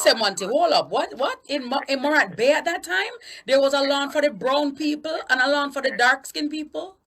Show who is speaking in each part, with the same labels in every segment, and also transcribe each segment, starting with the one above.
Speaker 1: Say, Monty, hold up. What? In Morant Bay at that time, there was a lawn for the brown people and a lawn for the dark skinned people?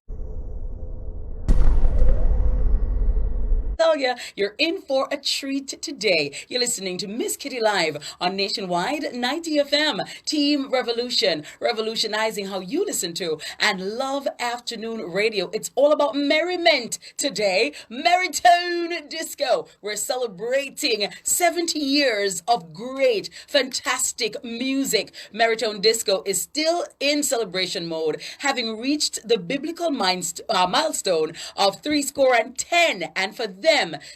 Speaker 1: Tell you, you're in for a treat today. You're listening to Miss Kitty Live on Nationwide 90 FM. Team Revolution, revolutionizing how you listen to and love afternoon radio. It's all about merriment today. Merritone Disco. We're celebrating 70 years of great, fantastic music. Merritone Disco is still in celebration mode, having reached the biblical milestone of 10. And for them,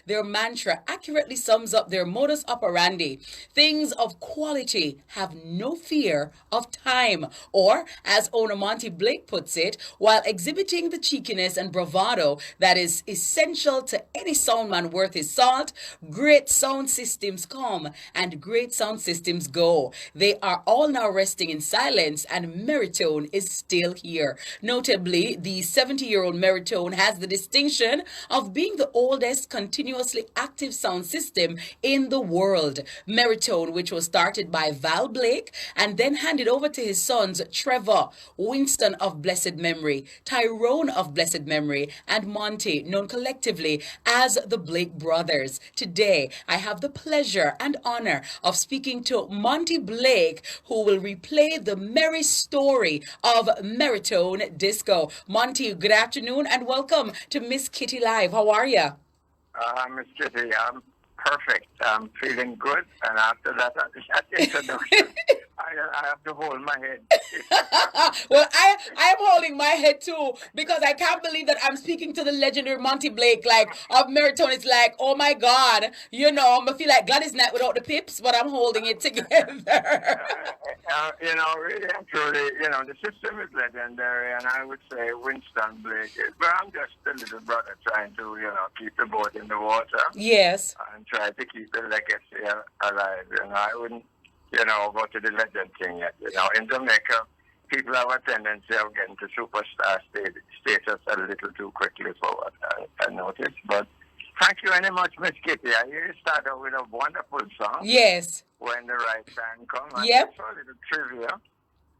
Speaker 1: their mantra accurately sums up their modus operandi. Things of quality have no fear of time. Or, as owner Monte Blake puts it, while exhibiting the cheekiness and bravado that is essential to any soundman worth his salt, great sound systems come and great sound systems go. They are all now resting in silence, and Maritone is still here. Notably, the 70-year-old Maritone has the distinction of being the oldest continuously active sound system in the world. Merritone, which was started by Val Blake and then handed over to his sons Trevor, Winston of blessed memory, Tyrone of blessed memory, and Monty, known collectively as the Blake brothers. Today, I have the pleasure and honor of speaking to Monte Blake, who will replay the merry story of Merritone Disco. Monty, good afternoon and welcome to Miss Kitty Live. How are you?
Speaker 2: Miss Kitty, I'm perfect. I'm feeling good. And after that introduction, I have to hold my head.
Speaker 1: Well, I am holding my head too, because I can't believe that I'm speaking to the legendary Monte Blake, like, of Merritone. It's like, oh my God, I feel like Gladys Knight without the pips, but I'm holding it together.
Speaker 2: Really and truly, the system is legendary, and I would say Winston Blake is, but I'm just a little brother trying to, keep the boat in the water.
Speaker 1: Yes.
Speaker 2: And try to keep the legacy alive. I wouldn't, go to the legend thing yet. In Jamaica, people have a tendency of getting to superstar status a little too quickly for what I noticed. But thank you very much, Miss Kitty. I hear you start out with a wonderful song.
Speaker 1: Yes.
Speaker 2: When the right time comes.
Speaker 1: Yep.
Speaker 2: For a little trivia,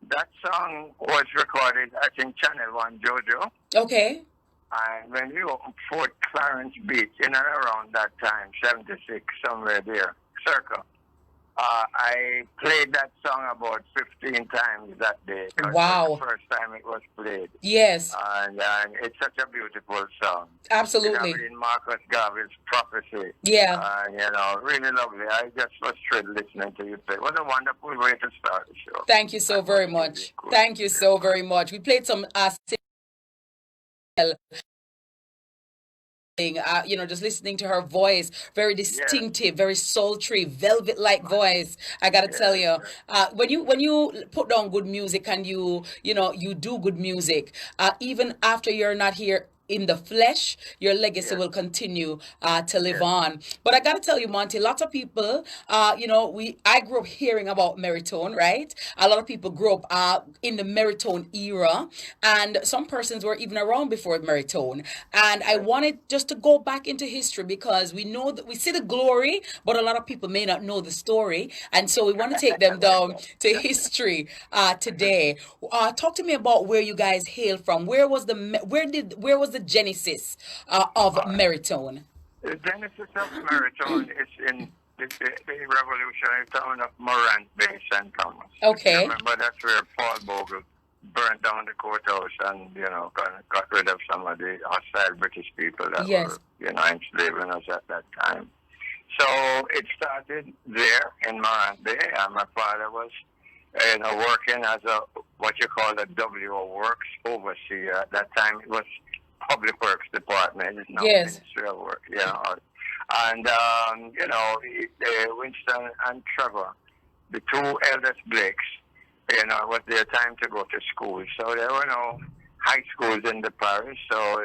Speaker 2: that song was recorded, I think, Channel 1 JoJo.
Speaker 1: Okay.
Speaker 2: And when you opened Fort Clarence Beach, in and around that time, 76, somewhere there, circa, I played that song about 15 times that day.
Speaker 1: Wow.
Speaker 2: It was the first time it was played.
Speaker 1: Yes.
Speaker 2: And it's such a beautiful song.
Speaker 1: Absolutely.
Speaker 2: In Marcus Garvey's Prophecy.
Speaker 1: Yeah.
Speaker 2: Really lovely. I just was thrilled listening to you play. What a wonderful way to start the show.
Speaker 1: Thank you so very much. Really cool. Thank you so very much. We played some just listening to her voice, very distinctive, very sultry, velvet-like voice. I gotta tell you, when you put down good music and you do good music, even after you're not here in the flesh, your legacy will continue to live on. But I gotta tell you, Monty, lots of people, I grew up hearing about Merritone, right? A lot of people grew up in the Merritone era, and some persons were even around before Merritone. And I wanted just to go back into history, because we know that we see the glory, but a lot of people may not know the story, and so we want to take them down to history today. Talk to me about where you guys hail from. Where was the genesis of Merritone?
Speaker 2: The genesis of Merritone is in the revolutionary town of Morant Bay, St. Thomas.
Speaker 1: Okay.
Speaker 2: Remember, that's where Paul Bogle burnt down the courthouse and, got rid of some of the hostile British people that were, enslaving us at that time. So it started there in Morant Bay, and my father was working as what you call a WO Works overseer. At that time, it was Public Works Department. It's now Ministry of Work, And, Winston and Trevor, the two eldest Blakes, it was their time to go to school. So there were no high schools in the parish. So,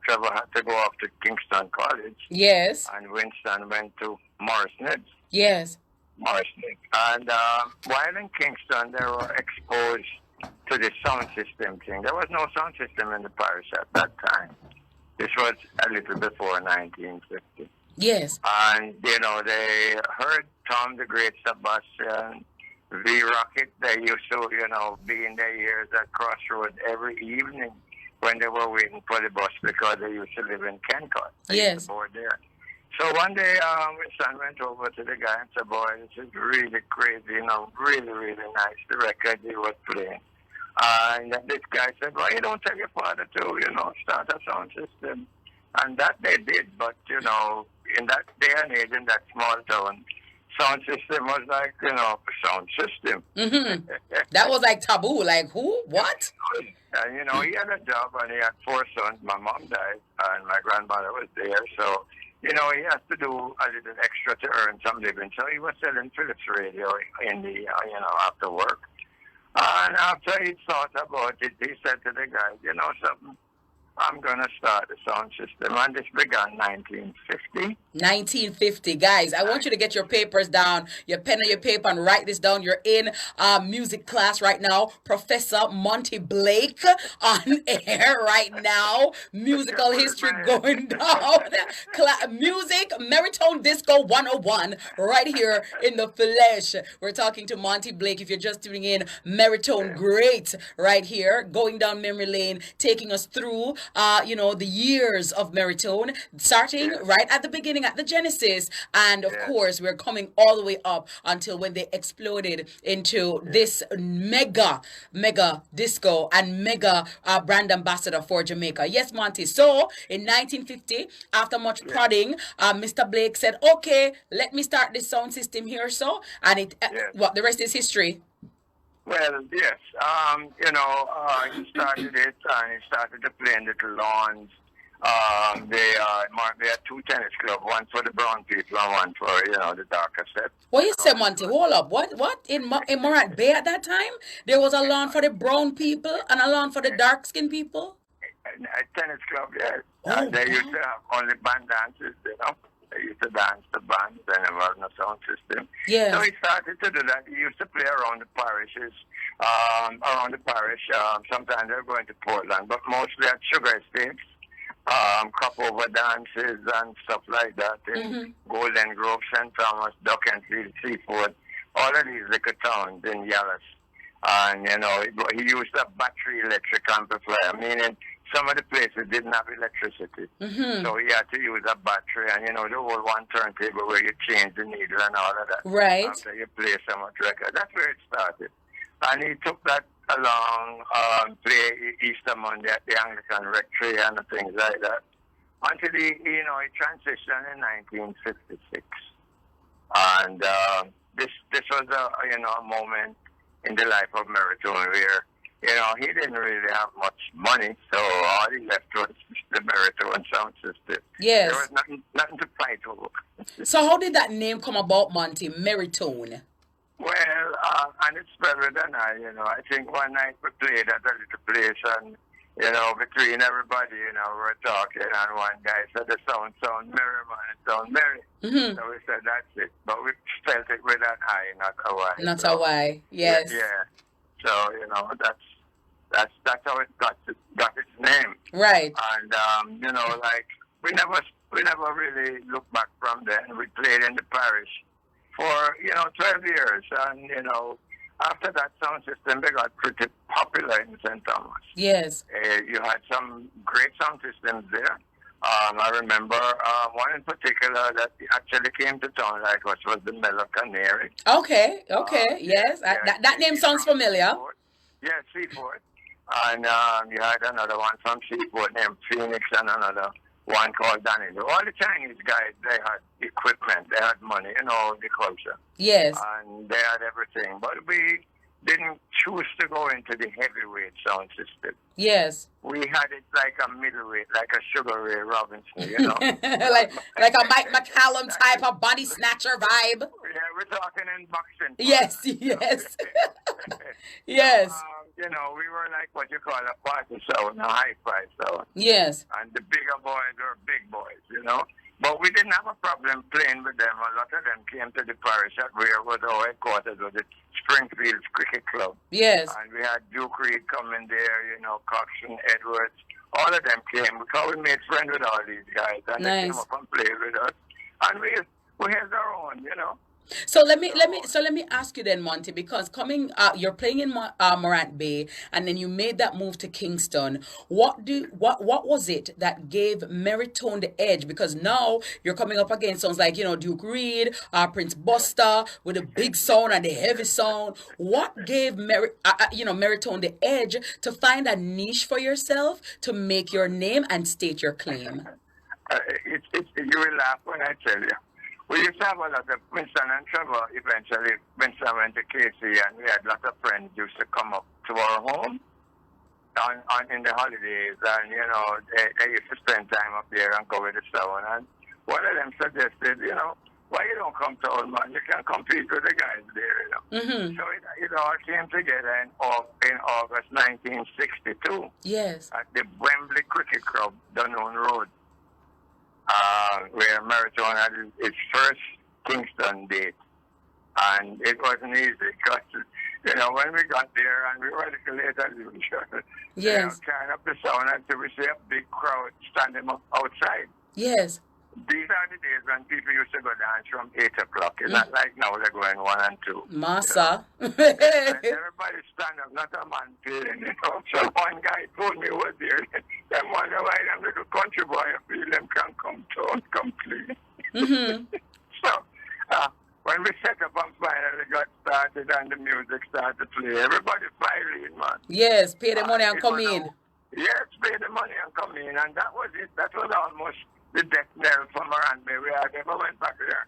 Speaker 2: Trevor had to go off to Kingston College.
Speaker 1: Yes.
Speaker 2: And Winston went to Morris Nibs.
Speaker 1: Yes.
Speaker 2: Morris Nibs. And while in Kingston, they were exposed to the sound system thing. There was no sound system in the parish at that time. This was a little before 1950.
Speaker 1: Yes.
Speaker 2: And, they heard Tom the Great Sebastian, V Rocket. They used to, be in their ears at Crossroads every evening when they were waiting for the bus because they used to live in Kencott. They used to board there. So one day, Winston went over to the guy and said, boy, this is really crazy, really, really nice, the record he was playing. And this guy said, well, you don't tell your father to, start a sound system. And that they did, but, in that day and age, in that small town, sound system was like, sound system.
Speaker 1: Mm-hmm. That was like taboo, like who? What?
Speaker 2: And, he had a job and he had 4 sons. My mom died and my grandmother was there, so... he has to do a little extra to earn some living. So he was selling Philips radio in the, after work. And after he thought about it, he said to the guy, something, I'm going to start a sound system. And this began 1950.
Speaker 1: 1950. Guys, I want you to get your papers down, your pen and your paper, and write this down. You're in music class right now. Professor Monte Blake on air right now. Musical history going down. Music, Maritone Disco 101 right here in the flesh. We're talking to Monte Blake. If you're just tuning in, Maritone great right here. Going down memory lane, taking us through the years of Maritone, starting right at the beginning, at the genesis, and of course we're coming all the way up until when they exploded into this mega disco and mega brand ambassador for Jamaica. Yes, Monty. So in 1950, after much prodding, Mr. Blake said, okay, let me start this sound system here. So, and it the rest is history.
Speaker 2: Well, yes. He started it and he started to play in little lawns. They had 2 tennis clubs, one for the brown people and one for, the darker set.
Speaker 1: What you say, Monty? Hold up. What? In Morat Bay at that time, there was a lawn for the brown people and a lawn for the dark-skinned people?
Speaker 2: A tennis club, yes. Oh, they used to have only band dances, They used to dance the band, then there was no sound system.
Speaker 1: Yeah.
Speaker 2: So he started to do that. He used to play around the parishes, sometimes they were going to Portland, but mostly at Sugar Estates, cup over dances and stuff like that in Golden Grove, St. Thomas, Duck and Field, Seaford, all of these little towns in Yallis. And, he used a battery electric amplifier, meaning some of the places didn't have electricity. So he had to use a battery and, the whole one turntable where you change the needle and all of that.
Speaker 1: Right.
Speaker 2: After you play so much record. That's where it started. And he took that along, play Easter Monday at the Anglican Rectory and things like that. Until he transitioned in 1956. And this was a moment in the life of Merritone where, he didn't really have much money, so all he left was the Merritone sound system.
Speaker 1: Yes.
Speaker 2: There was nothing to fight over.
Speaker 1: So how did that name come about, Monty, Merritone?
Speaker 2: Well, and it's better than I think one night we played at a little place and, between everybody, we're talking and one guy said the sound merry, man, it sound merry. So we said that's it. But we spelled it with an I, not a Y.
Speaker 1: Not a Y, yes.
Speaker 2: Yeah. So, that's how it got its name.
Speaker 1: Right.
Speaker 2: And, we never really looked back from then. We played in the parish for, 12 years. And, after that sound system, they got pretty popular in St. Thomas. Yes. You had some great sound systems there. I remember one in particular that actually came to town like us was the Mellow Canary.
Speaker 1: Okay, yes. That name sounds familiar.
Speaker 2: Seaford. Yeah, Seaford. And you had another one from Seaford named Phoenix and another one called Danny. All the Chinese guys, they had equipment, they had money, the culture. Yes. And they had everything. But we didn't choose to go into the heavyweight sound system. Yes. We had it like a middleweight, like a Sugar Ray Robinson,
Speaker 1: like a Mike McCallum type of body snatcher vibe.
Speaker 2: Yeah, we're talking in boxing.
Speaker 1: Yes. Yes.
Speaker 2: We were like what you call a party sound, a hi-fi sound.
Speaker 1: Yes.
Speaker 2: And the bigger boys were big boys, But we didn't have a problem playing with them. A lot of them came to the parish at where was our headquarters was the Springfield Cricket Club. Yes. And we had Duke Reed coming there, Coxon, Edwards. All of them came because we made friends with all these guys. And they came up and played with us. And we held our own,
Speaker 1: So let me ask you then, Monty, because you're playing in Morant Bay, and then you made that move to Kingston. What was it that gave Merritone the edge? Because now you're coming up against sounds like Duke Reed, Prince Buster with a big sound and the heavy sound. What gave Merritone the edge to find a niche for yourself to make your name and state your claim?
Speaker 2: You will laugh when I tell you. We used to have a lot of Winston and Trevor. Eventually, Winston went to Casey, and we had a lot of friends used to come up to our home in the holidays, and they used to spend time up there and go with the sound. And one of them suggested, why you don't come to Old Man? You can compete with the guys there,
Speaker 1: Mm-hmm.
Speaker 2: So it all came together in August 1962.
Speaker 1: Yes.
Speaker 2: At the Wembley Cricket Club, Dunoon Road. Where Maritone had its first Kingston date. And it wasn't easy because, when we got there and we were a little late as usual,
Speaker 1: yes.
Speaker 2: Turn up the sound until we see a big crowd standing up outside.
Speaker 1: Yes.
Speaker 2: These are the days when people used to go dance from 8 o'clock. It's not like now they're going 1 and 2.
Speaker 1: Massa.
Speaker 2: And everybody stand up, not a man playing, So one guy told me was there. Them wonder why them little country boy feel them can come to come play.
Speaker 1: Mm-hmm.
Speaker 2: So, when we set up and finally got started and the music started to play, everybody firing, man.
Speaker 1: Yes, pay the money and come in.
Speaker 2: Yes, pay the money and come in. And that was it. That was almost the death knell for Morant Bay. We never went back there.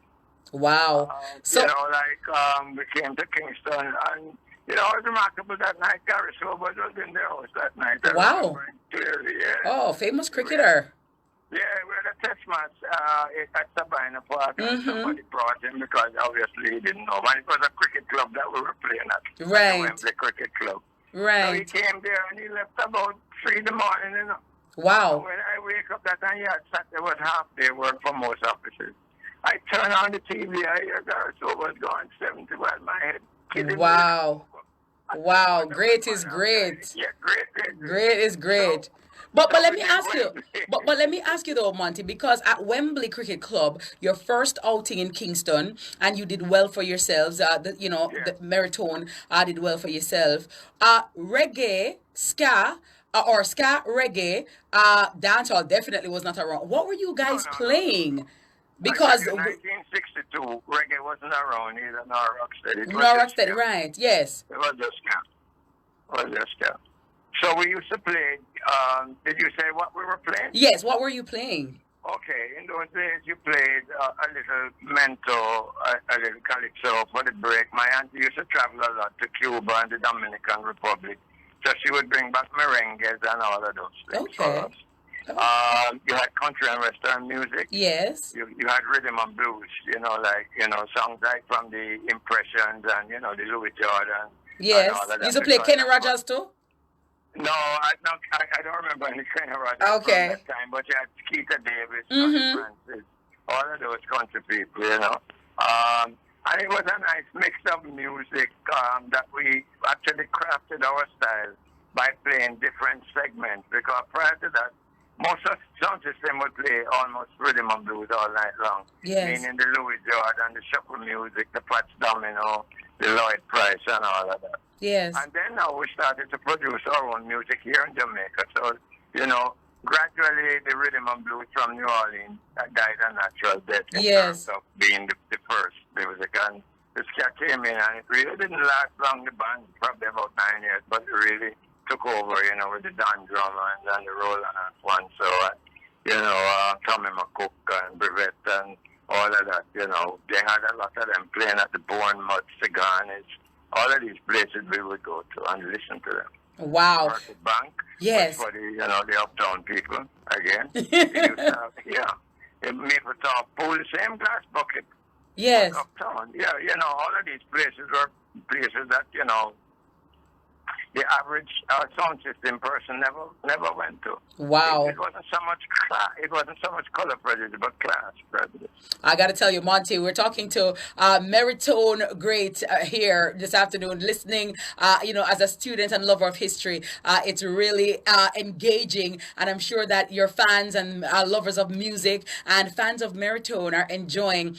Speaker 1: Wow.
Speaker 2: We came to Kingston, and it was remarkable that night. Gary Sober was in the house that night.
Speaker 1: Wow.
Speaker 2: Clearly, yeah.
Speaker 1: Oh, famous cricketer.
Speaker 2: Yeah, we had a test match at Sabina Park, and somebody brought him because obviously he didn't know. And it was a cricket club that we were playing at.
Speaker 1: Right.
Speaker 2: The Wembley Cricket Club.
Speaker 1: Right.
Speaker 2: So he came there and he left about 3 in the morning,
Speaker 1: Wow.
Speaker 2: When I wake up that time, there was half day work for most officers. I turn on the TV, I hear Garso was going 70 while my head kidding.
Speaker 1: Wow. Wow. Great is great.
Speaker 2: Yeah, great.
Speaker 1: Great is great. But let me ask you. But let me ask you though, Monty, because at Wembley Cricket Club, your first outing in Kingston, and you did well for yourselves. The Maritone did well for yourself. Reggae, ska. Or ska, reggae, dancehall definitely was not around. What were you guys playing? Because
Speaker 2: in 1962, reggae wasn't around either, nor rocksteady.
Speaker 1: Rocksteady, right? Yes.
Speaker 2: It was just ska. So we used to play. Did you say what we were playing?
Speaker 1: Yes. What were you playing?
Speaker 2: Okay, in those days you played a little mento, a little calypso for the break. My auntie used to travel a lot to Cuba and the Dominican Republic. So she would bring back merengues and all of those things for us. You had country and western music.
Speaker 1: Yes.
Speaker 2: You had rhythm and blues, songs like from the Impressions and, the Louis Jordan.
Speaker 1: Yes. You used to play Kenny Rogers too?
Speaker 2: No, I don't remember any Kenny Rogers from that time, but you had Keita Davis, Tony Francis, all of those country people, And it was a nice mix of music that we actually crafted our style by playing different segments. Because prior to that, most of the sound system would play almost rhythm and blues all night long.
Speaker 1: Yes.
Speaker 2: Meaning the Louis Jordan, the shuffle music, the Fats Domino, the Lloyd Price, and all of that.
Speaker 1: Yes.
Speaker 2: And then now we started to produce our own music here in Jamaica. So, gradually the rhythm and blues from New Orleans died a natural death in terms of being the first music. And the ska came in, and it really didn't last long, the band, probably about 9 years, but it really took over, with the Don Drummond and the Roland one. So, Tommy McCook and Brevet and all of that, they had a lot of them playing at the Bournemouth, Ciganis, all of these places we would go to and listen to them.
Speaker 1: Wow.
Speaker 2: Market Bank.
Speaker 1: Yes.
Speaker 2: For the uptown people, again. Maple Top Pool, the same glass bucket.
Speaker 1: Yes.
Speaker 2: Uptown. Yeah, all of these places were places that, the average sound system person never went to.
Speaker 1: Wow.
Speaker 2: It wasn't so much it wasn't so much color prejudice, but class prejudice.
Speaker 1: I got to tell you, Monty, we're talking to Merritone great here this afternoon, listening, as a student and lover of history. It's really engaging, and I'm sure that your fans and lovers of music and fans of Merritone are enjoying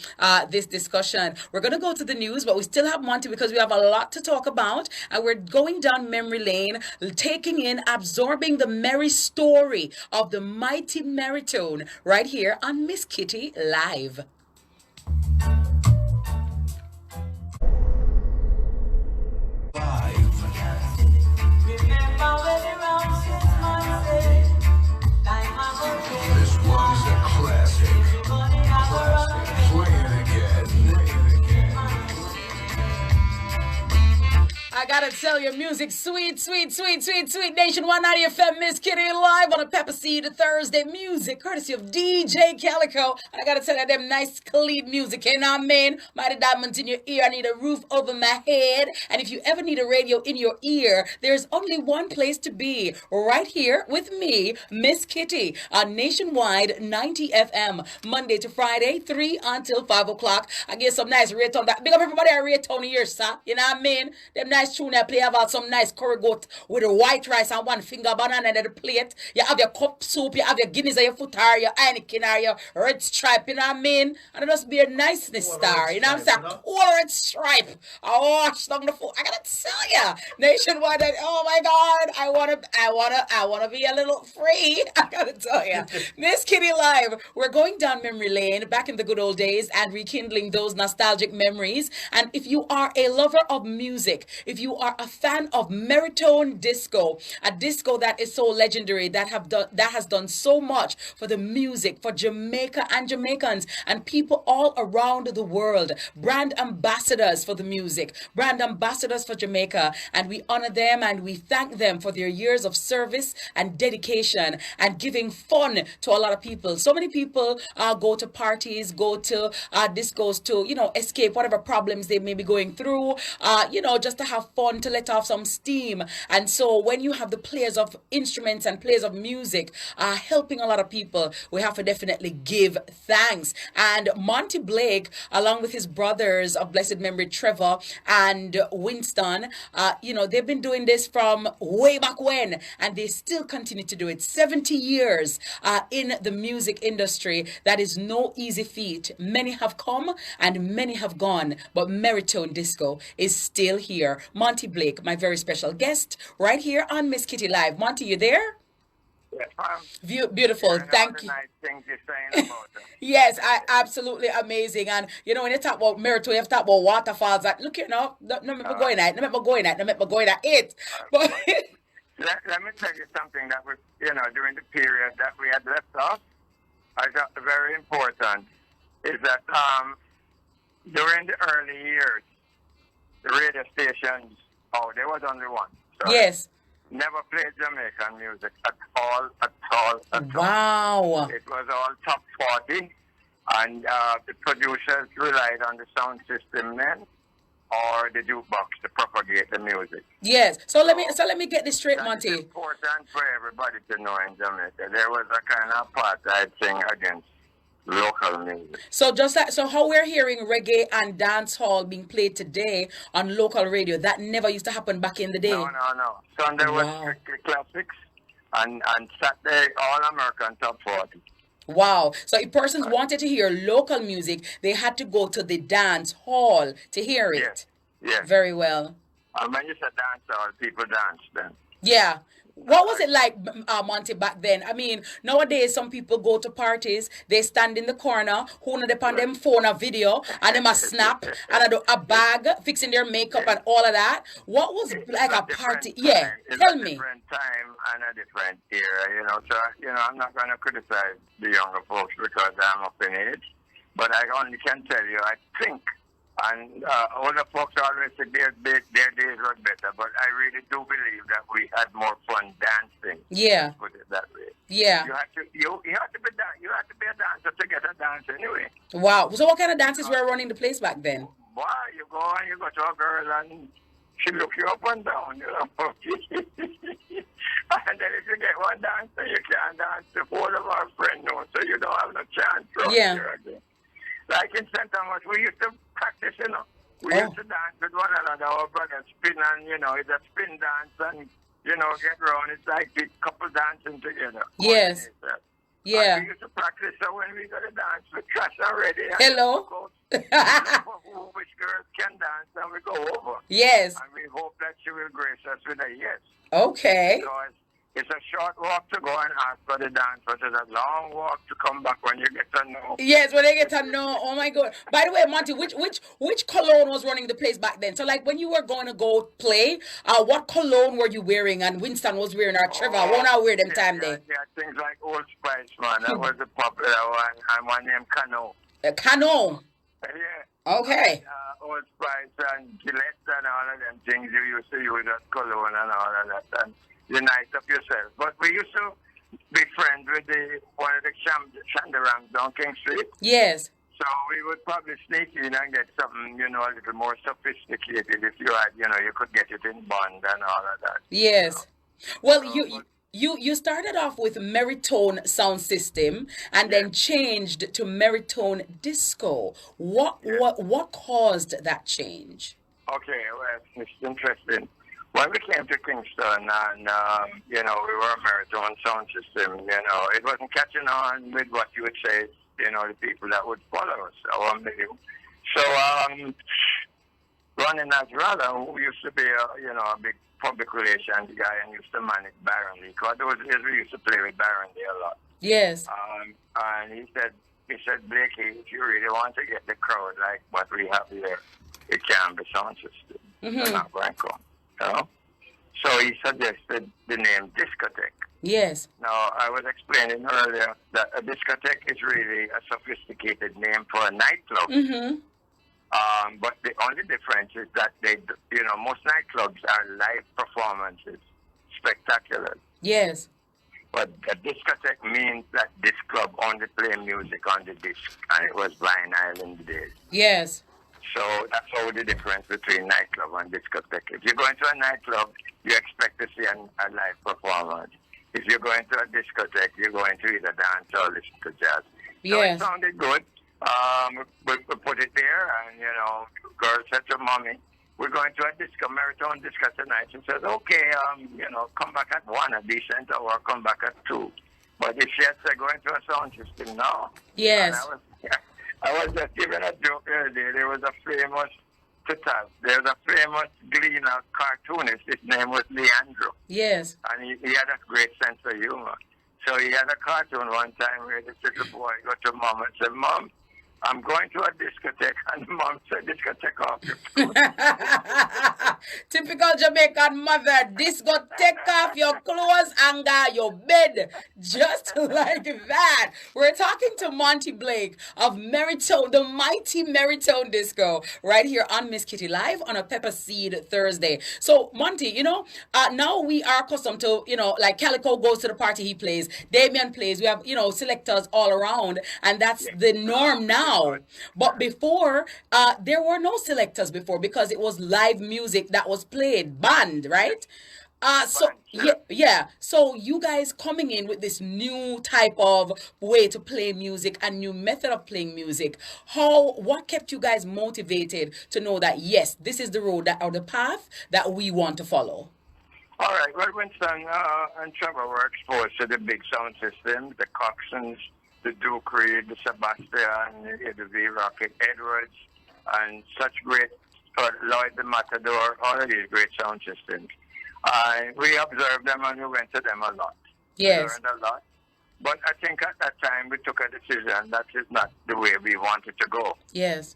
Speaker 1: this discussion. We're going to go to the news, but we still have Monty because we have a lot to talk about, and we're going down memory lane, taking in, absorbing the merry story of the mighty Maritone right here on Miss Kitty Live.
Speaker 3: This one's a classic. Play it again.
Speaker 1: I gotta tell you, music sweet, sweet, sweet, sweet, sweet. Nation 190 FM, Miss Kitty Live on a Pepper Seed Thursday music, courtesy of DJ Calico. And I gotta tell you, them nice clean music, you know what I mean? Mighty diamonds in your ear, I need a roof over my head. And if you ever need a radio in your ear, there's only one place to be, right here with me, Miss Kitty, on Nationwide 90 FM, Monday to Friday, 3 until 5 o'clock. I get some nice Raytone back. Big up everybody at Raytone here, sir. You know what I mean? Them nice tune I play about some nice curry goat with a white rice and one finger banana under the plate. You have your cup soup, you have your Guinness or your Footar, your Heineken or your Red Stripe, you know what I mean? And it must be a niceness star, you know what I'm saying? Cool Red Stripe. I watched on the food. I gotta tell ya, Nationwide, oh my God, I wanna be a little free. I gotta tell ya. Miss Kitty Live, we're going down memory lane, back in the good old days and rekindling those nostalgic memories. And if you are a lover of music, if you are a fan of Merritone Disco, a disco that is so legendary, that has done so much for the music, for Jamaica and Jamaicans and people all around the world, brand ambassadors for the music, brand ambassadors for Jamaica, and we honor them and we thank them for their years of service and dedication and giving fun to a lot of people. So many people go to parties, go to discos to, escape whatever problems they may be going through, just to have fun, to let off some steam. And so when you have the players of instruments and players of music helping a lot of people, we have to definitely give thanks. And Monte Blake, along with his brothers of blessed memory, Trevor and Winston, they've been doing this from way back when, and they still continue to do it. 70 years in the music industry. That is no easy feat. Many have come and many have gone, but Merritone Disco is still here. Monte Blake, my very special guest, right here on Miss Kitty Live. Monty, you there?
Speaker 2: Yes,
Speaker 1: beautiful. Thank you.
Speaker 2: Nice things you're saying about them.
Speaker 1: Yes, absolutely amazing. And when you talk about Merritone, you have to talk about waterfalls. Look, no me going at it. But
Speaker 2: let me tell you something that was, during the period that we had left off. I thought very important is that during the early years, the radio stations, there was only one. Sorry.
Speaker 1: Yes.
Speaker 2: Never played Jamaican music at all.
Speaker 1: Wow.
Speaker 2: It was all top 40, and the producers relied on the sound system then or the jukebox to propagate the music.
Speaker 1: Yes. So let me get this straight, Monty.
Speaker 2: It's important for everybody to know in Jamaica. There was a kind of apartheid thing against local music. So how we're hearing reggae and dance hall being played today on local radio, that never used to happen back in the day. No. Sunday was strictly classics, and Saturday all American top 40.
Speaker 1: Wow. So if persons wanted to hear local music, they had to go to the dance hall to hear it.
Speaker 2: Yes.
Speaker 1: Very well.
Speaker 2: When you said dance hall, people danced then.
Speaker 1: Yeah. What was it like, Monty, back then? I mean, nowadays, some people go to parties, they stand in the corner, holding upon them phone a video, and them a snap, and a bag, fixing their makeup and all of that. What was like a party? Yeah, tell me.
Speaker 2: It's a different time and a different era, So, I'm not going to criticize the younger folks because I'm up in age, but I only can tell you, I think, and older folks always say their days were better, but I really do believe that we had more fun dancing.
Speaker 1: Yeah.
Speaker 2: Put it that way.
Speaker 1: Yeah.
Speaker 2: You had to be a dancer to get a dance anyway.
Speaker 1: Wow. So what kind of dances were running the place back then?
Speaker 2: Boy, you go to a girl and she look you up and down, you know. And then if you get one dancer, you can't dance. The whole of our friend knows, so you don't have no chance.
Speaker 1: Yeah.
Speaker 2: Like in St. Thomas, we used to practice, you know. We used to dance with one another, our brothers spin, and, you know, it's a spin dance, and, you know, get round. It's like the couple dancing together.
Speaker 1: Yes. Yeah.
Speaker 2: And we used to practice, so when we go to dance, we crash already.
Speaker 1: Hello.
Speaker 2: Which girls can dance, and we go over.
Speaker 1: Yes.
Speaker 2: And we hope that she will grace us with a yes.
Speaker 1: Okay.
Speaker 2: Because it's a short walk to go and ask for the dance, but it's a long walk to come back when you get to know.
Speaker 1: Yes, when they get to know. Oh my God! By the way, Monty, which cologne was running the place back then? So, like, when you were going to go play, what cologne were you wearing? And Winston was wearing, or Trevor? Won't I wear them time there?
Speaker 2: Yeah, things like Old Spice, man. That was the popular one, and one named Cano.
Speaker 1: Cano.
Speaker 2: Yeah.
Speaker 1: Okay.
Speaker 2: Old Spice and Gillette and all of them things you used to use as cologne and all of that. And you nice up yourself. But we used to be friends with one of the Shandarams down King Street.
Speaker 1: Yes.
Speaker 2: So we would probably sneak in and get something, you know, a little more sophisticated if you had, you know, you could get it in bond and all of that.
Speaker 1: Yes. Well, you started off with Merritone sound system and then changed to Maritime Disco. What caused that change?
Speaker 2: Okay, well, it's interesting. When we came to Kingston and, you know, we were a Maritone sound system, you know, it wasn't catching on with what you would say, you know, the people that would follow us, our menu. So, Ronnie Nazrala, who used to be, you know, a big public relations guy and used to manage Baron Lee, because those days we used to play with Baron Lee a lot.
Speaker 1: Yes.
Speaker 2: And he said, Blakey, if you really want to get the crowd like what we have here, it can't be sound system. It's not going to come. You know? So he suggested the name discotheque.
Speaker 1: Yes.
Speaker 2: Now, I was explaining earlier that a discotheque is really a sophisticated name for a nightclub. But the only difference is that you know, most nightclubs are live performances, spectacular.
Speaker 1: Yes.
Speaker 2: But a discotheque means that this club only play music on the disc, and it was vinyl in the days.
Speaker 1: Yes.
Speaker 2: So that's all the difference between nightclub and discotheque. If you go into a nightclub, you expect to see a live performance. If you're going to a discotheque, you're going to either dance or listen to jazz. So it sounded good. We put it there, and, you know, girl said to mommy, we're going to a disco, Maritone Disco tonight. She said, okay, you know, come back at 1, a decent hour, come back at 2. But if she had said, going to a sound system, no.
Speaker 1: Yes.
Speaker 2: I was just giving a joke earlier. There was a famous there was a famous Gleaner cartoonist. His name was Leandro.
Speaker 1: Yes.
Speaker 2: And he had a great sense of humor. So he had a cartoon one time where this little boy got to mom and said, Mom, I'm going to a discotheque. And mom said, discotheque off your clothes.
Speaker 1: Typical Jamaican mother, discotheque off your clothes and your bed. Just like that. We're talking to Monte Blake of Merritone, the mighty Maritone Disco, right here on Miss Kitty Live on a Pepper Seed Thursday. So, Monty, you know, now we are accustomed to, you know, like Calico goes to the party, he plays, Damien plays, we have, you know, selectors all around, and that's the norm now. But before, there were no selectors before because it was live music that was played, band, right? So you guys coming in with this new type of way to play music and new method of playing music. What kept you guys motivated to know that yes, this is the road or the path that we want to follow?
Speaker 2: All right. Well, Winston and Trevor were exposed to the big sound systems, the Coxsons, the Duke Reed, the Sebastian, the V Rocket Edwards, and such great Lloyd the Matador, all of these great sound systems. We observed them and we went to them a lot.
Speaker 1: Yes.
Speaker 2: We learned a lot. But I think at that time we took a decision that is not the way we wanted to go.
Speaker 1: Yes.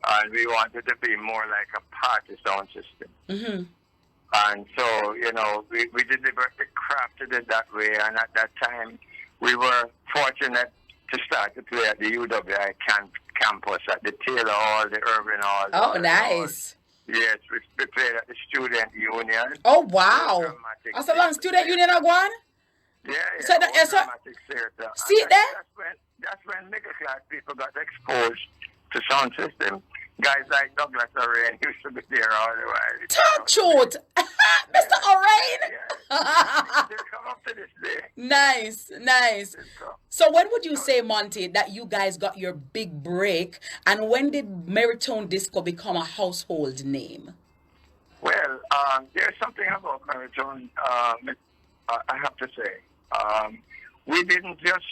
Speaker 2: And we wanted to be more like a party sound system.
Speaker 1: Mm-hmm.
Speaker 2: And so, you know, we deliberately crafted it that way. And at that time, we were fortunate to start to play at the UWI campus, at the Taylor Hall, the Irving Hall.
Speaker 1: Oh, nice.
Speaker 2: Yes, we played at the Student Union.
Speaker 1: Oh, wow. That's a long Student Union of one?
Speaker 2: Yeah.
Speaker 1: So
Speaker 2: dramatic theater.
Speaker 1: See that?
Speaker 2: That's when middle class people got exposed to sound system. Guys like Douglas O'Rain used to be there all the while.
Speaker 1: Talk truth. Mr. O'Rain.
Speaker 2: They come up to this day.
Speaker 1: Nice, nice. So when would you say, Monty, that you guys got your big break, and when did Merritone Disco become a household name?
Speaker 2: Well, there's something about Maritone, I have to say. We didn't just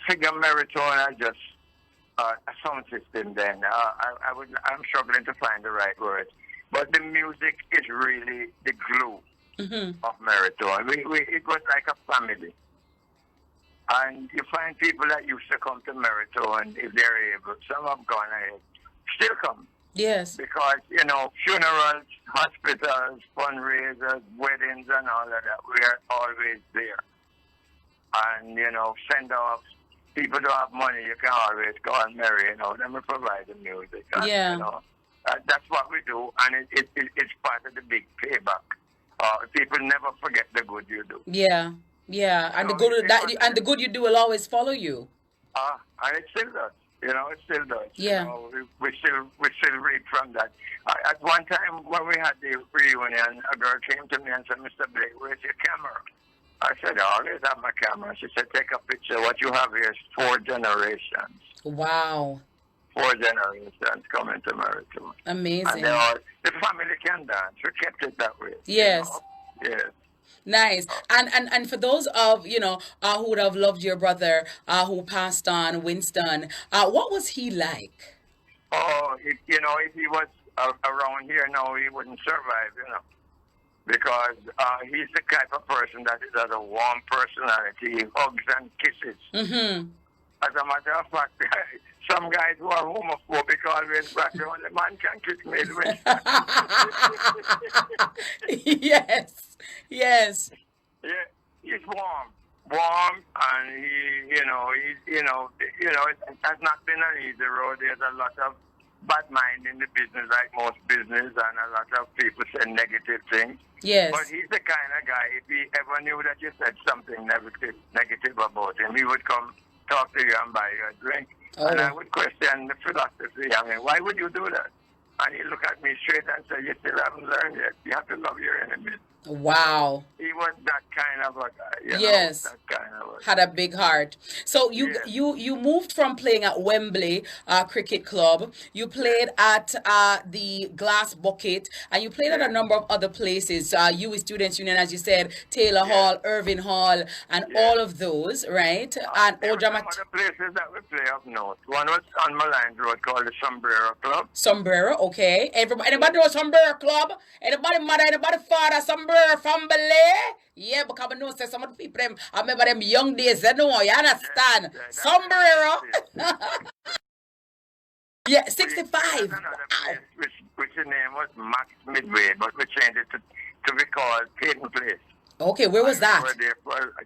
Speaker 2: figure Maritone as just a sound system then. I'm struggling to find the right words. But the music is really the glue of Maritone. It was like a family. And you find people that used to come to Maritone if they're able. Some have gone ahead. Still come.
Speaker 1: Yes.
Speaker 2: Because, you know, funerals, hospitals, fundraisers, weddings and all of that, we are always there. And, you know, send-offs. People don't have money, you can always go and marry, you know, then we provide the music. And,
Speaker 1: yeah.
Speaker 2: You know, that's what we do, and it's part of the big payback. People never forget the good you do.
Speaker 1: Yeah, yeah, and the good you do will always follow you.
Speaker 2: And it still does. You know, it still does.
Speaker 1: Yeah.
Speaker 2: You know, we still read from that. At one time when we had the reunion, a girl came to me and said, "Mr. Blake, where's your camera?" I said, "I always have my camera." She said, "Take a picture. What you have here is 4 generations."
Speaker 1: Wow.
Speaker 2: 4 generations coming to Maritime.
Speaker 1: Amazing.
Speaker 2: And the family can dance. We kept it that way.
Speaker 1: Yes.
Speaker 2: You know? Yes.
Speaker 1: Nice. And for those of, you know, who would have loved your brother who passed on, Winston, what was he like?
Speaker 2: Oh, if he was around here now, he wouldn't survive, you know. Because he's the type of person that has a warm personality. He hugs and kisses. Mm-hmm. As a matter of fact, some guys who are homophobic always brag on the man can kiss me.
Speaker 1: Yes, yes.
Speaker 2: Yeah, he's warm, and it has not been an easy road. There's a lot of bad mind in the business, like most business, and a lot of people say negative things.
Speaker 1: Yes.
Speaker 2: But he's the kind of guy, if he ever knew that you said something negative about him, he would come talk to you and buy you a drink. Oh. And I would question the philosophy. I mean, why would you do that? And he look at me straight and say, "You still haven't learned yet. You have to love your enemies."
Speaker 1: Wow.
Speaker 2: He was that kind of a guy.
Speaker 1: Yes.
Speaker 2: That kind of a
Speaker 1: had a big heart. So you moved from playing at Wembley Cricket Club. You played at the Glass Bucket, and you played at a number of other places. UWI Students Union, as you said, Taylor Hall, Irving Hall, and all of those, right? And
Speaker 2: there were some other places that we play up north. One was on Malines Road called the Sombrero Club.
Speaker 1: Sombrero, okay. Anybody know Sombrero Club? Anybody mother, anybody father, Sombrero family? Yeah, because I know some of the people, I remember them young days, you know, you understand? Sombrero. Yeah, 65.
Speaker 2: Place, which the name was Max Midway, but we changed it to be called Peyton Place.
Speaker 1: Okay, where was that?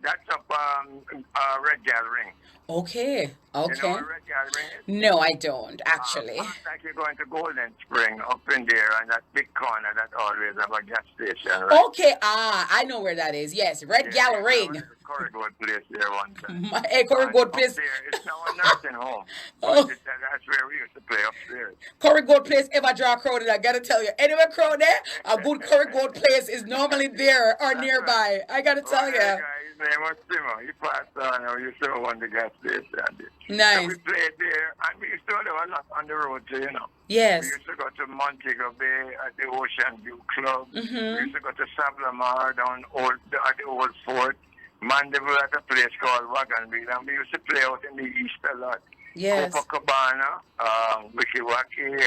Speaker 2: That's up Red Gal Ring.
Speaker 1: Okay, okay.
Speaker 2: You know where Red Gal Ring is?
Speaker 1: No, I don't, actually.
Speaker 2: Like you're going to Golden Spring up in there, and that big corner that always have a gas station, right?
Speaker 1: Okay, I know where that is. Yes, Red Gal Ring.
Speaker 2: Corrigold Place there one time.
Speaker 1: Corrigold Place.
Speaker 2: It's now a nursing home. That's where we used to play upstairs.
Speaker 1: Corrigold Place ever draw a crowd, and I gotta tell you, anywhere crowd there, a good Corrigold Place is normally there or nearby. I gotta tell you.
Speaker 2: His name was Simon. He passed on. We used to own the gas station.
Speaker 1: Nice.
Speaker 2: So we played there, and we used to do a lot on the road too, you know.
Speaker 1: Yes.
Speaker 2: We used to go to Montego Bay at the Ocean View Club. Mm-hmm. We used to go to Sablamar down at the Old Fort. Mandeville at a place called Wagonville, and we used to play out in the east a lot.
Speaker 1: Yes.
Speaker 2: Copacabana, Wikiwaki,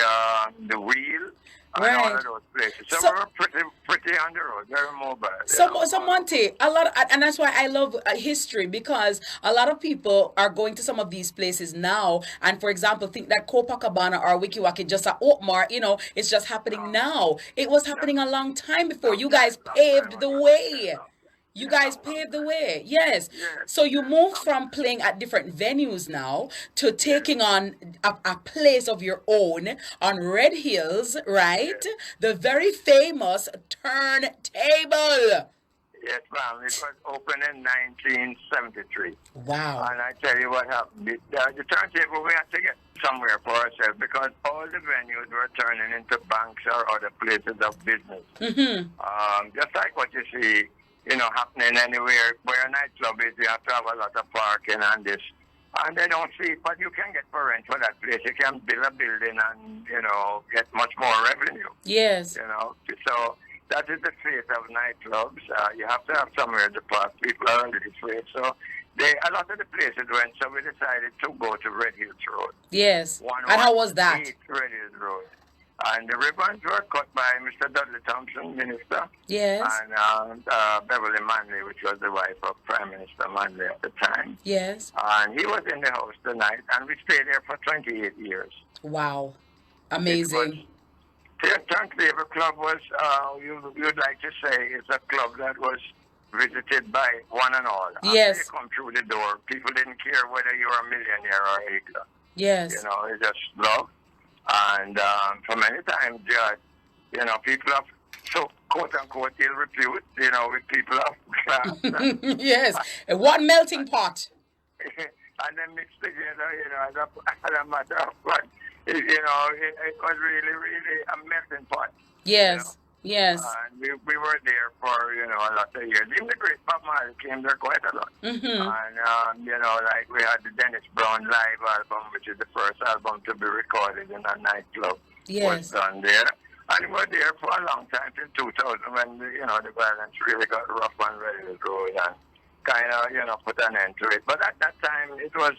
Speaker 2: The Wheel, and all of those places. So we were pretty on the road, very mobile.
Speaker 1: So Monty, a lot, and that's why I love history, because a lot of people are going to some of these places now, and for example, think that Copacabana or Wikiwaki just at Oakmar, you know, it's just happening now. It was happening a long time before. You guys paved the way. You guys paved the way, yes. So you moved from playing at different venues now to taking on a place of your own on Red Hills, right? The very famous Turntable.
Speaker 2: Yes, ma'am. It was opened in 1973.
Speaker 1: Wow.
Speaker 2: And I tell you what happened. The turntable, we had to get somewhere for ourselves because all the venues were turning into banks or other places of business. Just like what you see, happening anywhere where a nightclub is, you have to have a lot of parking and this. And they don't see it, but you can get for rent for that place. You can build a building and, get much more revenue.
Speaker 1: Yes.
Speaker 2: So that is the fate of nightclubs. You have to have somewhere to park. People are under this way. So a lot of the places went, so we decided to go to Red Hills Road.
Speaker 1: Yes. And how was that?
Speaker 2: Red Hills Road. And the ribbons were cut by Mr. Dudley Thompson, Minister.
Speaker 1: Yes.
Speaker 2: And Beverly Manley, which was the wife of Prime Minister Manley at the time.
Speaker 1: Yes.
Speaker 2: And he was in the house the night, and we stayed there for 28 years.
Speaker 1: Wow. Amazing.
Speaker 2: The Turntable Club was, you'd like to say, it's a club that was visited by one and all.
Speaker 1: Yes.
Speaker 2: After you come through the door, people didn't care whether you were a millionaire or a higgler.
Speaker 1: Yes.
Speaker 2: It's just love. And for many times, people have, so quote-unquote, ill repute, with people of class.
Speaker 1: Yes. One melting pot.
Speaker 2: And then mixed together, as a matter of fact, it was really, really a melting pot.
Speaker 1: Yes. Yes.
Speaker 2: And we were there for, a lot of years. Even the great Bob Marley came there quite a lot. And, like we had the Dennis Brown live album, which is the first album to be recorded in a nightclub.
Speaker 1: Yes.
Speaker 2: Was done there. And we were there for a long time, till 2000, when, the violence really got rough on Red Hills Road and kind of, put an end to it. But at that time, it was,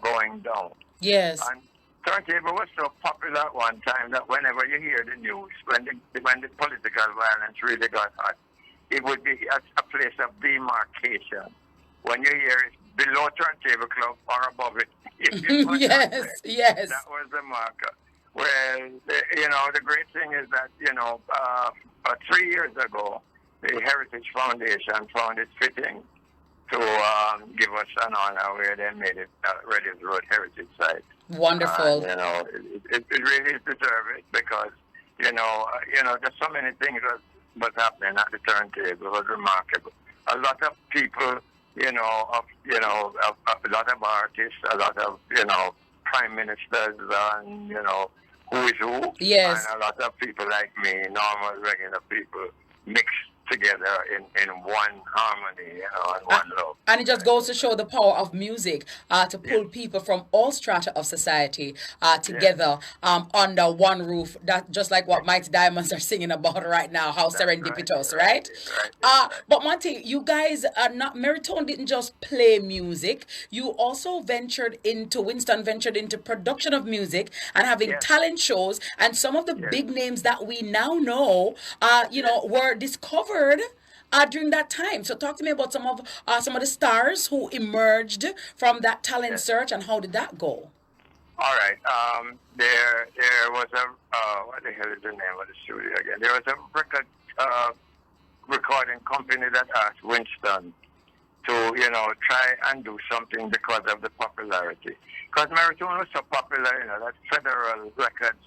Speaker 2: going down.
Speaker 1: Yes. And
Speaker 2: turntable was so popular at one time that whenever you hear the news, when the political violence really got hot, it would be a place of demarcation. When you hear it below Turntable Club or above it,
Speaker 1: yes, yes,
Speaker 2: that was the marker. Well, the great thing is that 3 years ago, the Heritage Foundation found it fitting to give us an honor where they made it Red Hills Road Heritage Site.
Speaker 1: Wonderful.
Speaker 2: It really deserves it because, there's so many things that was happening at the turntable. It was remarkable. A lot of people, a lot of artists, a lot of, prime ministers and, who is who.
Speaker 1: Yes.
Speaker 2: And a lot of people like me, normal, regular people, mixed together in one harmony, and one love.
Speaker 1: And it just goes to show the power of music to pull people from all strata of society together under one roof. That just like what Mighty Diamonds are singing about right now, how serendipitous, right? But Monty, you guys are not, Merritone didn't just play music. You also Winston ventured into production of music and having talent shows, and some of the big names that we now know, were discovered during that time. So talk to me about some of the stars who emerged from that talent search, and how did that go?
Speaker 2: All right. There was what the hell is the name of the studio again? There was a record recording company that asked Winston to try and do something because of the popularity. Because Maritone was so popular, that Federal Records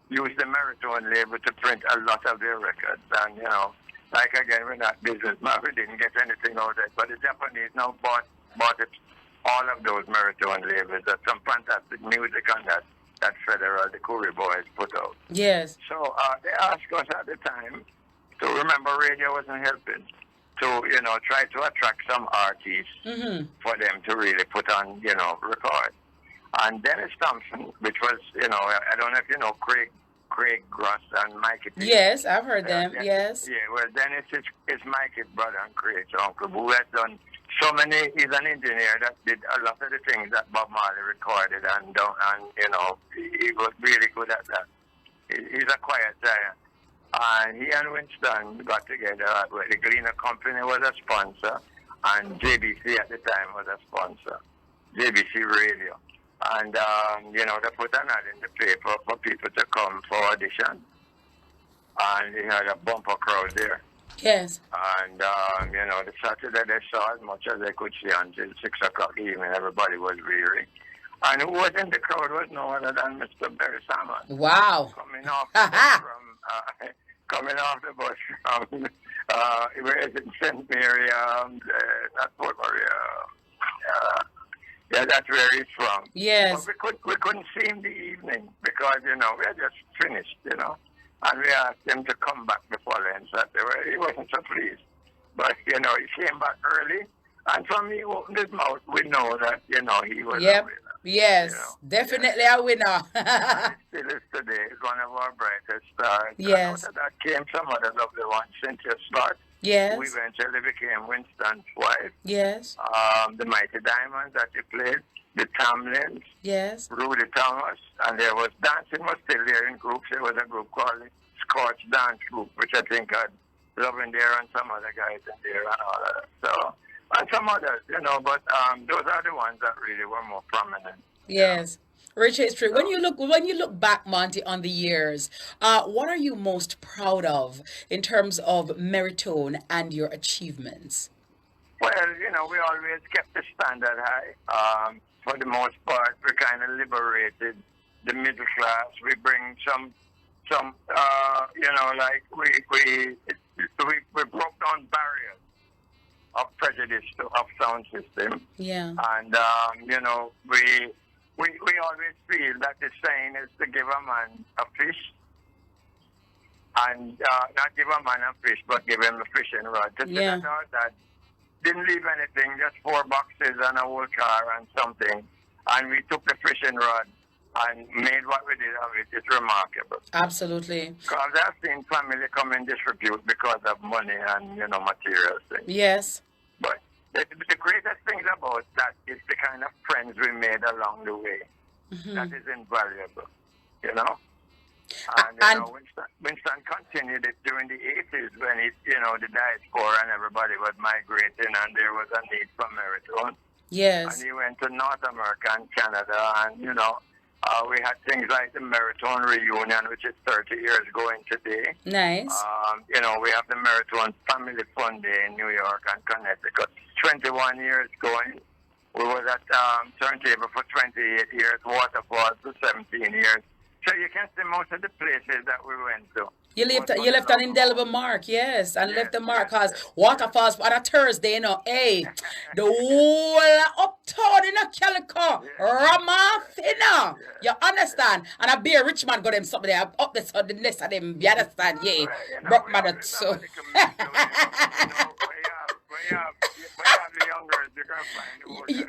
Speaker 2: used the Maritone label to print a lot of their records, and like again, we're not businessmen, we didn't get anything out of it. But the Japanese now bought it, all of those Maritone labels. There's some fantastic music on that Federal, the Curry Boys put out.
Speaker 1: Yes.
Speaker 2: So they asked us at the time to remember radio wasn't helping, to try to attract some artists for them to really put on, record. And Dennis Thompson, which was, I don't know if you know Craig Gross and Mikey P.
Speaker 1: Yes, I've heard them. Yes.
Speaker 2: Yeah, well, Dennis is Mikey's brother and Craig's uncle, who has done so many. He's an engineer that did a lot of the things that Bob Marley recorded, and he was really good at that. He's a quiet giant. And he and Winston got together. The Gleaner Company was a sponsor, and JBC at the time was a sponsor. JBC Radio. And, they put an ad in the paper for people to come for audition. And they had a bumper crowd there.
Speaker 1: Yes.
Speaker 2: And, the Saturday they saw as much as they could see until 6 o'clock evening. Everybody was weary. And who was in the crowd was no other than Mr. Barry Salmon.
Speaker 1: Wow.
Speaker 2: Coming off the bus from where is it? St. Mary, not Fort Maria. Yeah, that's where he's from.
Speaker 1: Yes.
Speaker 2: But we couldn't see him the evening because, we had just finished, and we asked him to come back the following Saturday. He wasn't so pleased. But, he came back early, and from he opened his mouth, we know that, he was a winner.
Speaker 1: Yes, definitely a winner.
Speaker 2: Still is today. It's one of our brightest stars.
Speaker 1: Yes.
Speaker 2: Out of that came some other lovely ones, Cynthia Slot.
Speaker 1: Yes.
Speaker 2: Who eventually became Winston's wife.
Speaker 1: Yes.
Speaker 2: The Mighty Diamonds that he played, the Tamlins.
Speaker 1: Yes.
Speaker 2: Rudy Thomas, and there was dancing was still there in groups. There was a group called the Scotch Dance Group, which I think had Love in there and some other guys in there and all that. So, and some others, but those are the ones that really were more prominent.
Speaker 1: Yes. Rich history. When you look back, Monty, on the years, what are you most proud of in terms of Merritone and your achievements?
Speaker 2: Well, we always kept the standard high. For the most part, we kind of liberated the middle class. We bring some like we broke down barriers of prejudice of sound system.
Speaker 1: Yeah.
Speaker 2: And we always feel that the saying is to give a man a fish, and not give a man a fish, but give him a fishing rod.
Speaker 1: Yeah.
Speaker 2: That didn't leave anything, just 4 boxes and a whole car and something. And we took the fishing rod and made what we did of it. It's remarkable.
Speaker 1: Absolutely.
Speaker 2: Because I've seen family come in disrepute because of money and, material things.
Speaker 1: Yes.
Speaker 2: But the greatest things about that is the kind of friends we made along the way. Mm-hmm. That is invaluable, And, Winston continued it during the 80s when the diaspora and everybody was migrating and there was a need for Maritone.
Speaker 1: Yes.
Speaker 2: And he went to North America and Canada and, we had things like the Maritime Reunion, which is 30 years going today.
Speaker 1: Nice.
Speaker 2: We have the Maritime Family Fun Day in New York and Connecticut. 21 years going. We was at Turntable for 28 years, Waterfalls for 17 years. So you can see most of the places that we went to.
Speaker 1: You left an indelible mark, yes, and left the mark because Waterfalls on a Thursday, hey, the whole uptown in a Calico, Ramafina, you understand? And a beer rich man got them something there, up the nest of them, you understand? Yeah, broke mother so.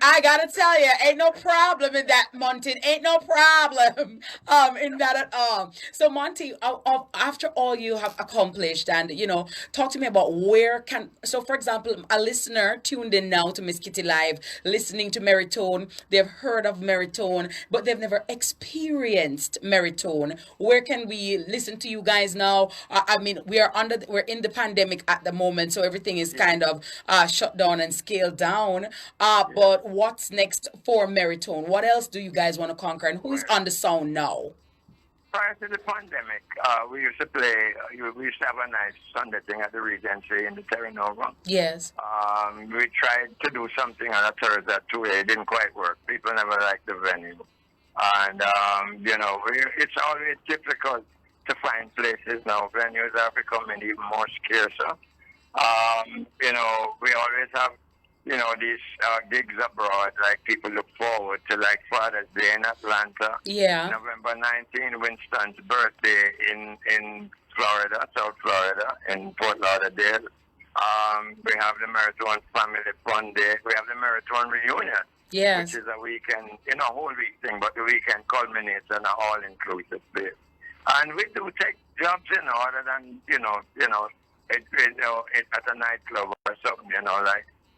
Speaker 1: I gotta tell you, ain't no problem in that, Monty. Ain't no problem in that at all. So, Monty, after all you have accomplished, and talk to me about so for example, a listener tuned in now to Miss Kitty Live, listening to Merritone, they've heard of Merritone, but they've never experienced Merritone. Where can we listen to you guys now? We're in the pandemic at the moment, so everything is kind of shut down and scaled down. But what's next for Merritone? What else do you guys want to conquer, and who's on the sound now?
Speaker 2: Prior to the pandemic, we used to play, we used to have a nice Sunday thing at the Regency in the Tyrone.
Speaker 1: Yes.
Speaker 2: We tried to do something on a Thursday at 2 a.m. It didn't quite work. People never liked the venue. And, it's always difficult to find places now. Venues are becoming even more scarcer. We always have, these gigs abroad, like people look forward to, like Father's Day in Atlanta.
Speaker 1: Yeah.
Speaker 2: November 19, Winston's birthday in Florida, South Florida, in Fort Lauderdale. We have the Maritime Family Fun Day. We have the Maritone Reunion.
Speaker 1: Yes.
Speaker 2: Which is a weekend, a whole week thing, but the weekend culminates in an all-inclusive place. And we do take jobs in order than, at a nightclub or something,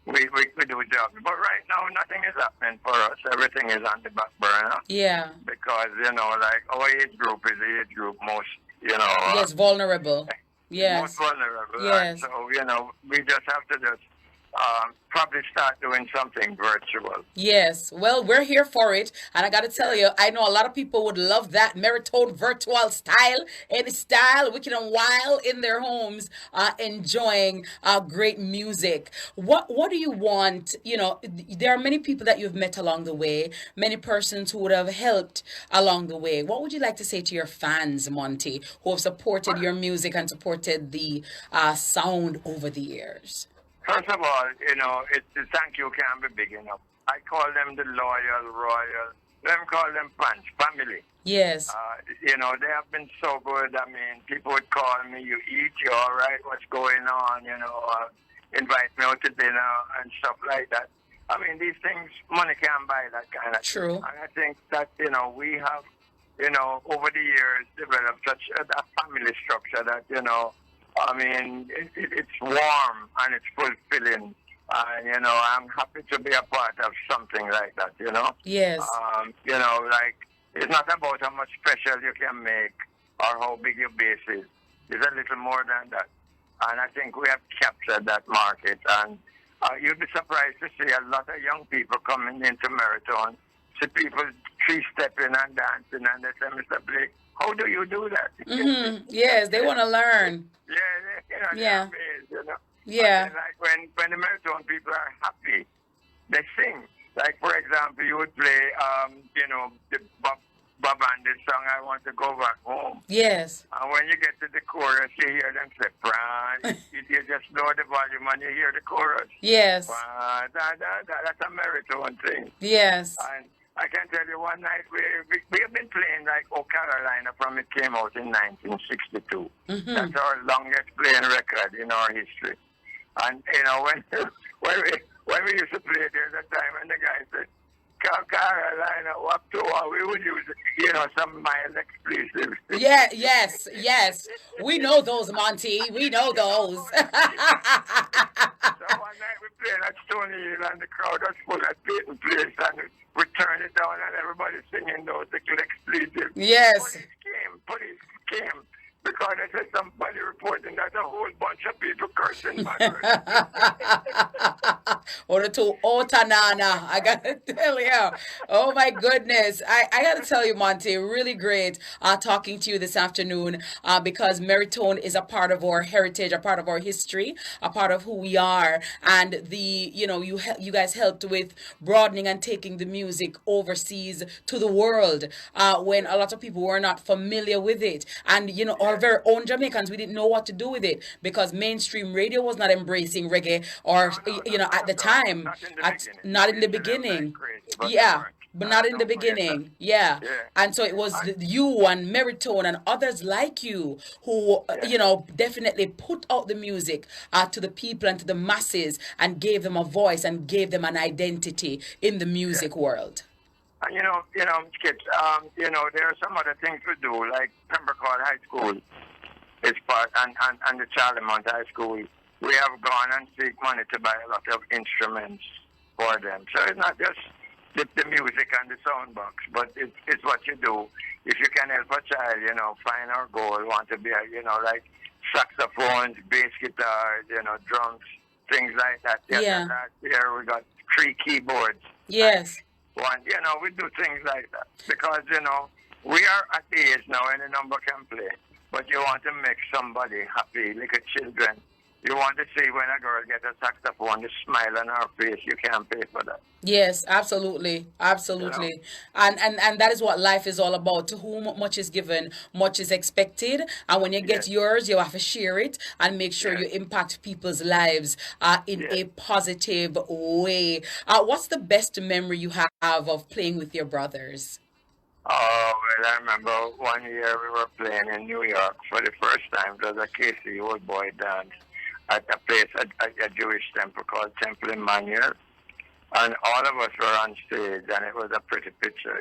Speaker 2: we do jobs. But right now, nothing is happening for us. Everything is on the back burner. Yeah. Because, our age group is the age group most,
Speaker 1: Yes, vulnerable. Yes.
Speaker 2: Most vulnerable.
Speaker 1: Yes.
Speaker 2: And so, we just have to just probably start doing something virtual.
Speaker 1: Yes, well, we're here for it, and I got to tell you, I know a lot of people would love that Maritone virtual style, any style, wicked and wild, in their homes, enjoying great music. What do you want? You know, there are many people that you've met along the way, many persons who would have helped along the way. What would you like to say to your fans, Monty, who have supported your music and supported the sound over the years?
Speaker 2: First of all, you know, thank you can't be big enough. I call them the loyal, royal. Let me call them fans, family.
Speaker 1: Yes.
Speaker 2: You know, they have been so good. I mean, people would call me, you eat, you all right, what's going on, you know, invite me out to dinner and stuff like that. I mean, these things, money can't buy that kind of
Speaker 1: True.
Speaker 2: thing. And I think that, you know, we have, you know, over the years developed such a family structure that, you know, I mean, it's warm and it's fulfilling. And, you know, I'm happy to be a part of something like that, you know?
Speaker 1: Yes.
Speaker 2: You know, like, it's not about how much special you can make or how big your base is. It's a little more than that. And I think we have captured that market. And you'd be surprised to see a lot of young people coming into Maritone, see people three-stepping and dancing, and they say, Mr. Blake, how do you do that?
Speaker 1: Mm-hmm. Yes, they want to learn.
Speaker 2: Yeah, you know,
Speaker 1: Yeah.
Speaker 2: they're amazed, you know.
Speaker 1: Yeah.
Speaker 2: And like when the Maritone people are happy, they sing. Like, for example, you would play, you know, the Bob Andy's song, I Want to Go Back Home.
Speaker 1: Yes.
Speaker 2: And when you get to the chorus, you hear them say, Bran. You just lower the volume and you hear the chorus.
Speaker 1: Yes.
Speaker 2: That's a Maritone thing.
Speaker 1: Yes.
Speaker 2: And I can tell you one night, we have been playing like Oh Carolina from it came out in 1962.
Speaker 1: Mm-hmm.
Speaker 2: That's our longest playing record in our history. And, you know, when we used to play there at the time, and the guy said, Carolina, what to we would use, you know, some mild expletives.
Speaker 1: Yeah, yes. We know those, Monty. We know those.
Speaker 2: So one night we played at Stony Hill and the crowd was full at Peyton Place and we turned it down and everybody singing those little expletives.
Speaker 1: Yes.
Speaker 2: Police came. Because I said somebody reporting that a whole bunch of people cursing.
Speaker 1: Or the two Otanana. I gotta tell you. Oh my goodness. I gotta tell you, Monty, really great talking to you this afternoon because Merritone is a part of our heritage, a part of our history, a part of who we are. And you guys helped with broadening and taking the music overseas to the world when a lot of people were not familiar with it. And our very own Jamaicans, we didn't know what to do with it because mainstream radio was not embracing reggae or at the time, not in the beginning. Yeah. But not in the beginning. Yeah. And so it was you and Merritone and others like you who, definitely put out the music to the people and to the masses and gave them a voice and gave them an identity in the music world.
Speaker 2: And kids, there are some other things we do, like Pembroke High School is part, and the Charlemont High School. We have gone and seek money to buy a lot of instruments for them. So it's not just the music and the sound box, but it's what you do. If you can help a child, find our goal, want to be, like saxophones, bass guitars, drums, things like that. Last year we got 3 keyboards.
Speaker 1: Yes.
Speaker 2: One, we do things like that because, we are at the age now and the number can play, but you want to make somebody happy, like a children. You want to see when a girl gets a saxophone, the smile on her face, you can't pay for that.
Speaker 1: Yes, absolutely. Absolutely. And that is what life is all about. To whom much is given, much is expected. And when you get yours, you have to share it and make sure you impact people's lives in a positive way. What's the best memory you have of playing with your brothers?
Speaker 2: Oh, well, I remember one year we were playing in New York for the first time. It was a Casey old boy dance at a place, a Jewish temple called Temple Emmanuel. And all of us were on stage, and it was a pretty picture,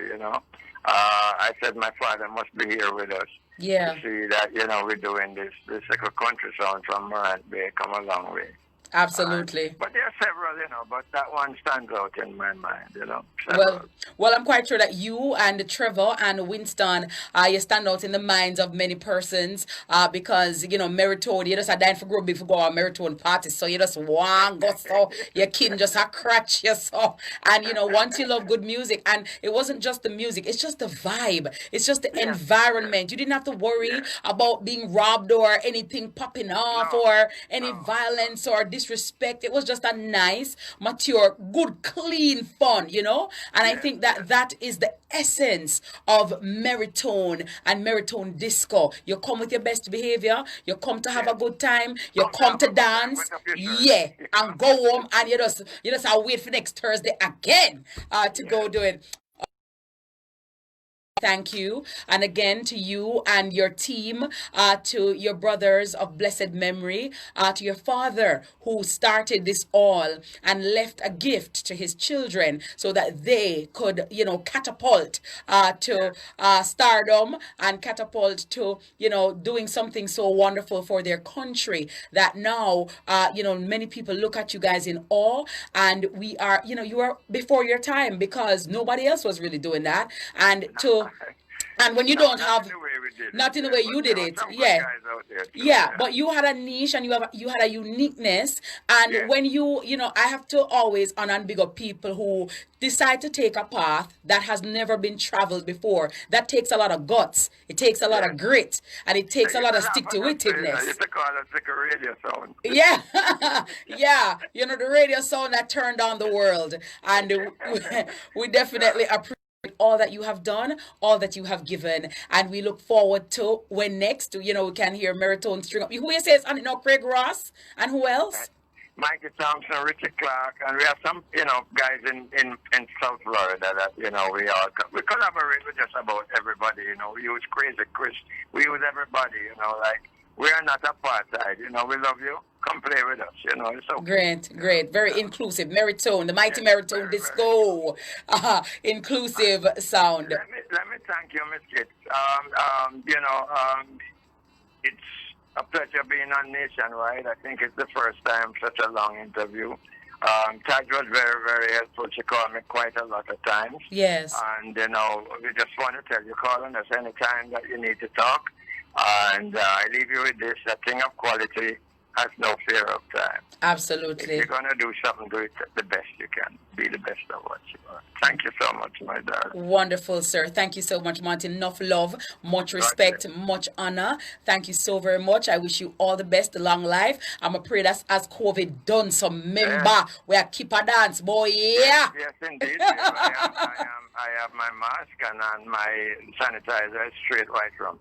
Speaker 2: I said my father must be here with us.
Speaker 1: Yeah.
Speaker 2: To see that, we're doing this little country sound from Morant Bay come a long way.
Speaker 1: Absolutely.
Speaker 2: But there are several, but that one stands out in my mind,
Speaker 1: Well,
Speaker 2: several.
Speaker 1: I'm quite sure that you and Trevor and Winston, you stand out in the minds of many persons, because Maritone, you just a dying for grow before go on Maritone party, so you just want go so your kid just a crutch you so, and once you love good music, and it wasn't just the music, it's just the vibe, it's just the environment. You didn't have to worry about being robbed or anything popping off
Speaker 2: No,
Speaker 1: or any
Speaker 2: no.
Speaker 1: violence or disrespect. It was just a nice, mature, good, clean fun, And I think that that is the essence of Merritone and Maritone Disco. You come with your best behavior, you come to have a good time, you come to dance, and go home, and you just wait for next Thursday again to go do it. Thank you. And again, to you and your team, to your brothers of blessed memory, to your father who started this all and left a gift to his children so that they could, catapult to stardom and catapult to, doing something so wonderful for their country that now, many people look at you guys in awe, and we are, you are before your time because nobody else was really doing that. And when you don't have, not in the way you did it, but you had a niche and you had a uniqueness, and when I have to always honor and big up people who decide to take a path that has never been traveled before. That takes a lot of guts, it takes a lot of grit, and it takes a lot of stick-to-itiveness.
Speaker 2: It's like a radio sound.
Speaker 1: Yeah, yeah, the radio sound that turned on the world, and we definitely appreciate all that you have done, all that you have given, and we look forward to when next, we can hear Maritone string up. Who you say is on it now? Craig Ross, and who else?
Speaker 2: Mikey Thompson, Richard Clark, and we have some, guys in South Florida that, we collaborate with just about everybody, we use Crazy Chris, we use everybody, we are not apartheid, we love you. Come play with us, It's okay.
Speaker 1: Great. Very inclusive. Maritone, the mighty Maritone Disco. Inclusive sound.
Speaker 2: Let me thank you, Miss Kit. It's a pleasure being on Nationwide. I think it's the first time such a long interview. Taj was very, very helpful. She called me quite a lot of times.
Speaker 1: Yes.
Speaker 2: And, we just want to tell you, call on us anytime that you need to talk. And I leave you with this, a thing of quality has no fear of time.
Speaker 1: Absolutely.
Speaker 2: If you're going to do something, do it the best you can. Be the best of what you are. Thank you so much, my darling.
Speaker 1: Wonderful, sir. Thank you so much, Monty. Enough love, much respect, much honor. Thank you so very much. I wish you all the best, long life. I'm a pray that as COVID done some member, we are keep a dance, boy. Yeah.
Speaker 2: Yes, indeed. I have my mask and my sanitizer is straight white rum.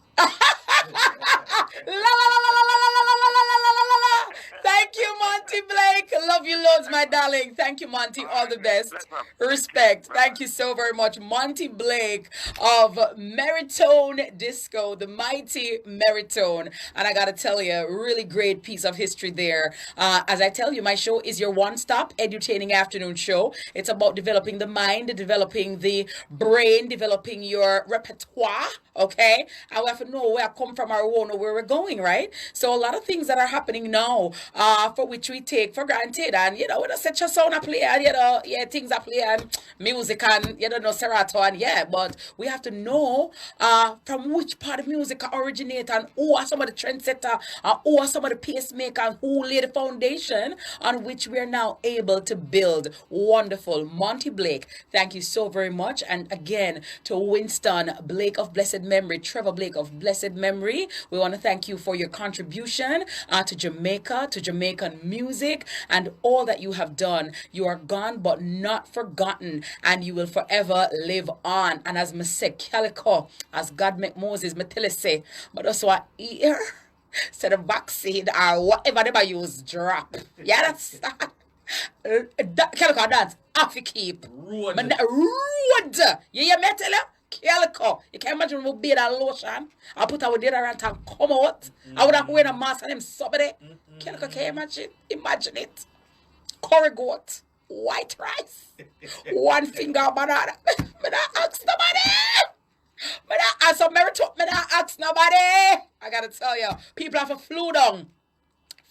Speaker 1: Thank you, Monte Blake. Love you loads, my darling. Thank you, Monty. All the best. Respect. Thank you so very much, Monte Blake of Merritone Disco, the mighty Maritone. And I gotta tell you, really great piece of history there. As I tell you, my show is your one-stop edutaining afternoon show. It's about developing the mind, developing the brain, developing your repertoire. Okay, and we have to know where I come from, or we know where we're going, right? So a lot of things that are happening now, for which we take for granted, and we don't set your sound a play, and things are play and music and serato, and but we have to know from which part of music originate, and who are some of the trendsetter, and who are some of the pacemaker, and who laid the foundation on which we are now able to build. Wonderful. Monte Blake, thank you so very much. And again, to Winston Blake of blessed memory, Trevor Blake of blessed memory, we want to thank you for your contribution to Jamaica, to Jamaican music, and all that you have done. You are gone but not forgotten, and you will forever live on. And as me say, Calico, as God make Moses, me tell you say, but also a ear, say the vaccine or whatever they might use drop. Yeah, that's Calico dance, off you keep. Road. Yeah, me tell you. Calico. You can imagine we be that lotion. I put our deodorant and come out. I would have wear a mask and them somebody. Calico, can you imagine? Imagine it. Curry goat, white rice, one finger banana. Me not ask nobody. Me not ask some Merritone. Me not ask nobody. I gotta tell you, people have a flew down.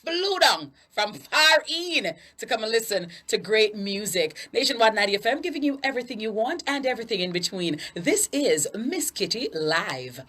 Speaker 1: flew down from far in to come and listen to great music. Nationwide 90 FM, giving you everything you want and everything in between. This is Miss Kitty Live.